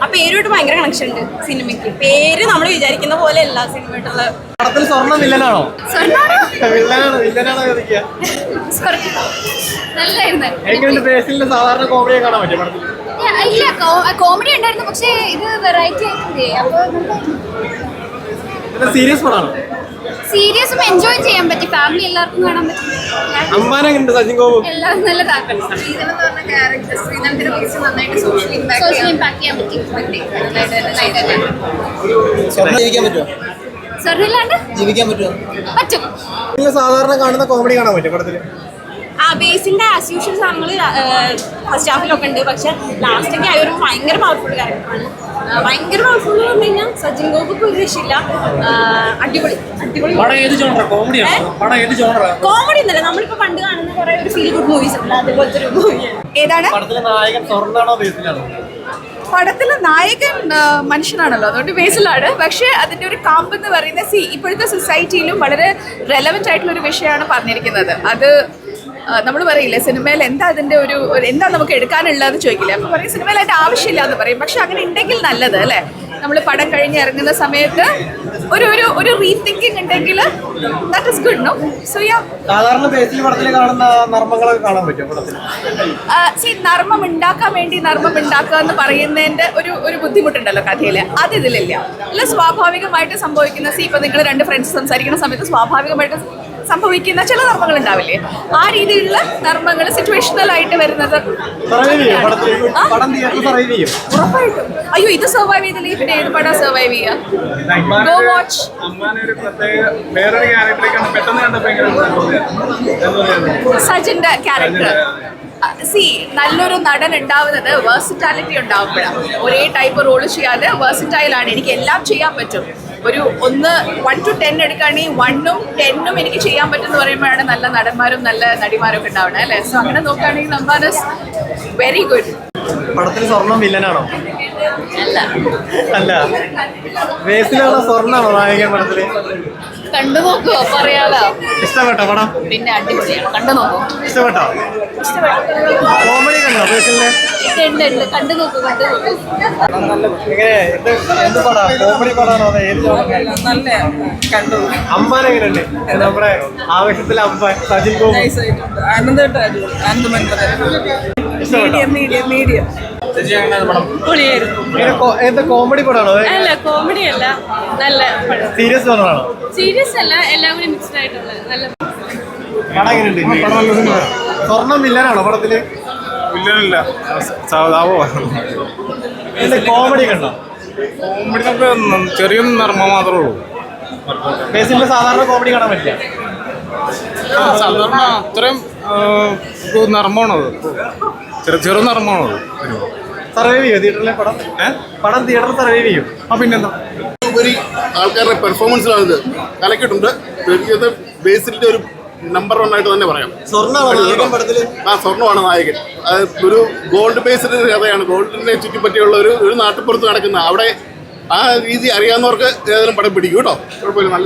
ആ പേരുമായിട്ട് ഭയങ്കര കണക്ഷൻ ഉണ്ട് സിനിമയ്ക്ക്. പേര് നമ്മൾ വിചാരിക്കുന്ന പോലെ അല്ല സിനിമയായിട്ടുള്ള. പടത്തിൽ സ്വർണ്ണം വില്ലനാണോ? സാധാരണ കോമഡിയെ കാണാൻ പറ്റും പടത്തിൽ? ഇല്ല, കോമഡി ഉണ്ടായിരുന്നു, പക്ഷേ ഇത് വെറൈറ്റി ആയിട്ടുണ്ട്. അപ്പോൾ സീരിയസ് പടമാണോ? സീരിയസും എൻജോയ് ചെയ്യാൻ പറ്റി, ഫാമിലി എല്ലാവർക്കും കാണാൻ പറ്റും. അമ്പാനുണ്ട് സച്ചിൻ ഗോപു എല്ലാം നല്ലതാക്കണം. സോഷ്യൽ ഇമ്പാക്ട് ചെയ്യാൻ പറ്റി. സ്വർണ്ണില്ലാണ്ട് ജീവിക്കാൻ പറ്റുമോ? പറ്റും. സാധാരണ കാണുന്ന കോമഡി കാണാൻ പറ്റും പടത്തിൽ? ആ ബേസിന്റെ ആസ് യൂഷ്വൽ സാധനങ്ങൾ ഫസ്റ്റ് ഹാഫിലൊക്കെ ഉണ്ട്, പക്ഷെ ലാസ്റ്റൊക്കെ ആയ ഒരു ഭയങ്കര പവർഫുൾ ക്യാരക്ടറാണ്. ഭയങ്കര പവർഫുൾ എന്ന് പറഞ്ഞു കഴിഞ്ഞാൽ സച്ചിൻ ഗോപുക്ക് ഒരു രക്ഷയില്ല. അടിപൊളി അടിപൊളി കോമഡി ഒന്നല്ല, നമ്മളിപ്പോ പണ്ട് കാണുന്ന കുറെ ഒരു ഫീൽ ഗുഡ് മൂവീസ് ഉണ്ട്, അതുപോലത്തെ ഒരു മൂവിയാണ്. ഏതാണ് നായകൻ? സ്വർണ്ണാണോ ബേസിലാണോ? പടത്തിലെ നായകൻ മനുഷ്യനാണല്ലോ, അതുകൊണ്ട് ബേസിലാണ്. പക്ഷേ അതിൻ്റെ ഒരു കാമ്പ് എന്ന് പറയുന്നത് ഇപ്പോഴത്തെ സൊസൈറ്റിയിലും വളരെ റെലവെൻ്റ് ആയിട്ടുള്ള ഒരു വിഷയമാണ് പറഞ്ഞിരിക്കുന്നത്. അത് നമ്മൾ പറയില്ലേ സിനിമയിൽ എന്താ അതിൻ്റെ ഒരു എന്താ നമുക്ക് എടുക്കാനുള്ളതെന്ന് ചോദിക്കില്ലേ, അപ്പോൾ പറയും സിനിമയിൽ അതിൻ്റെ ആവശ്യമില്ല എന്ന് പറയും. പക്ഷെ അങ്ങനെ ഉണ്ടെങ്കിൽ നല്ലത് അല്ലേ? നമ്മൾ പടം കഴിഞ്ഞ് ഇറങ്ങുന്ന സമയത്ത് ഒരു ഒരു ഒരു റീതിങ്കിങ് ഉണ്ടെങ്കിൽ that is good. No so yeah, സാധാരണ ബേസിൽ പടത്തിൽ കാണുന്ന നർമ്മങ്ങളൊക്കെ കാണാൻ പറ്റും പടത്തിൽ? നർമ്മം ഉണ്ടാക്കാൻ വേണ്ടി നർമ്മം ഉണ്ടാക്കുക എന്ന് പറയുന്നതിൻ്റെ ഒരു ബുദ്ധിമുട്ടുണ്ടല്ലോ കഥയിൽ, അത് ഇതിലില്ല. അല്ല, സ്വാഭാവികമായിട്ട് സംഭവിക്കുന്ന ഇപ്പം നിങ്ങൾ രണ്ട് ഫ്രണ്ട്സ് സംസാരിക്കുന്ന സമയത്ത് സ്വാഭാവികമായിട്ട് സംഭവിക്കുന്ന ചില നർമ്മങ്ങൾ ഉണ്ടാവില്ലേ, ആ രീതിയിലുള്ള നർമ്മങ്ങൾ സിറ്റുവേഷണൽ ആയിട്ട് വരുന്നത് ഉറപ്പായിട്ടും. അയ്യോ, ഇത് സർവൈവ് ചെയ്തില്ലെങ്കിൽ പിന്നെ ഏത് പടം സർവൈവ് ചെയ്യുക? Go watch. സജിന്റെ ക്യാരക്ടർ നല്ലൊരു നടൻ ഉണ്ടാവുന്നത് വേഴ്സിറ്റാലിറ്റി ഉണ്ടാവുമ്പോഴാണ്. ഒരേ ടൈപ്പ് റോള് ചെയ്യാതെ വേഴ്സിറ്റൈലാണ്, എനിക്ക് എല്ലാം ചെയ്യാൻ പറ്റും. ഒരു 1 to 10 എടുക്കുകയാണെങ്കിൽ 1ഉം 10ഉം എനിക്ക് ചെയ്യാൻ പറ്റുമെന്ന് പറയുമ്പോഴാണ് നല്ല നടന്മാരും നല്ല നടിമാരും ഒക്കെ ഉണ്ടാവണം അല്ലേ? സോ അങ്ങനെ നോക്കുകയാണെങ്കിൽ അമ്പാൻ ഇസ് വെരി ഗുഡ്. പടത്തിൽ സ്വർണ്ണം വില്ലനാണോ? അല്ല, ബേസിലാണോ സ്വർണ്ണാണോ നായകൻ പടത്തില്? കണ്ടു നോക്കുവോ, പറയാലോ. ഇഷ്ടപ്പെട്ടോ പടം? പിന്നെ അടിപൊളിയാണ്, കണ്ടു നോക്കൂ. ഇഷ്ടപ്പെട്ടോ? കോമഡി കണ്ടോ ബേസിലെ? കണ്ടു നോക്കൂ. എന്ത് പടാ? കോമഡി പടാണോ? അമ്പാൻ എങ്ങനെയുണ്ട്? നമ്മുടെ ആവേശത്തിലെ അമ്പാൻ സജിൻ ഗോപു മീഡിയം കോമഡി പടാണോ? അല്ല, കോമഡി അല്ല, നല്ല സീരിയസ് പടമാണോ? സീരിയസ് അല്ല, എല്ലാം കൂടി മിക്സ്ഡ് ആയിട്ടുള്ള നല്ല പടം എങ്ങനെയുണ്ട്? സ്വർണ്ണം വില്ലനാണോ പടത്തില്? വില്ലനില്ല, കോമഡി കണ്ടോ? കോമഡി നമുക്ക് ചെറിയ നർമ്മം മാത്രമേ ഉള്ളൂ. ബേസിലെ സാധാരണ കോമഡി കാണാൻ പറ്റില്ല? സാധാരണ അത്രയും നർമ്മമാണത്, ചെറു നർമ്മമാണത്. സർവൈവ് ചെയ്യോ തിയേറ്ററിലെ പടം? പടം തിയേറ്ററിൽ സർവൈവ് ചെയ്യും? പിന്നെന്താ, ആൾക്കാരുടെ പെർഫോമൻസിലാണിത് കലക്കിയിട്ടുണ്ട്. എനിക്കത് ബേസിലിന്റെ ഒരു നമ്പർ 1 ആയിട്ട് തന്നെ പറയാം. സ്വർണ്ണമാണ് നായകൻ. ഒരു ഗോൾഡ് ബേസ്ഡ് കഥയാണ്. ഗോൾഡിനെ ചുറ്റിപ്പറ്റിയുള്ള ഒരു നാട്ടുപുറത്ത് നടക്കുന്ന അവിടെ ആ രീതി അറിയാവുന്നവർക്ക് ഏതെങ്കിലും പടം പിടിക്കും കേട്ടോ. കുഴപ്പമില്ല, നല്ല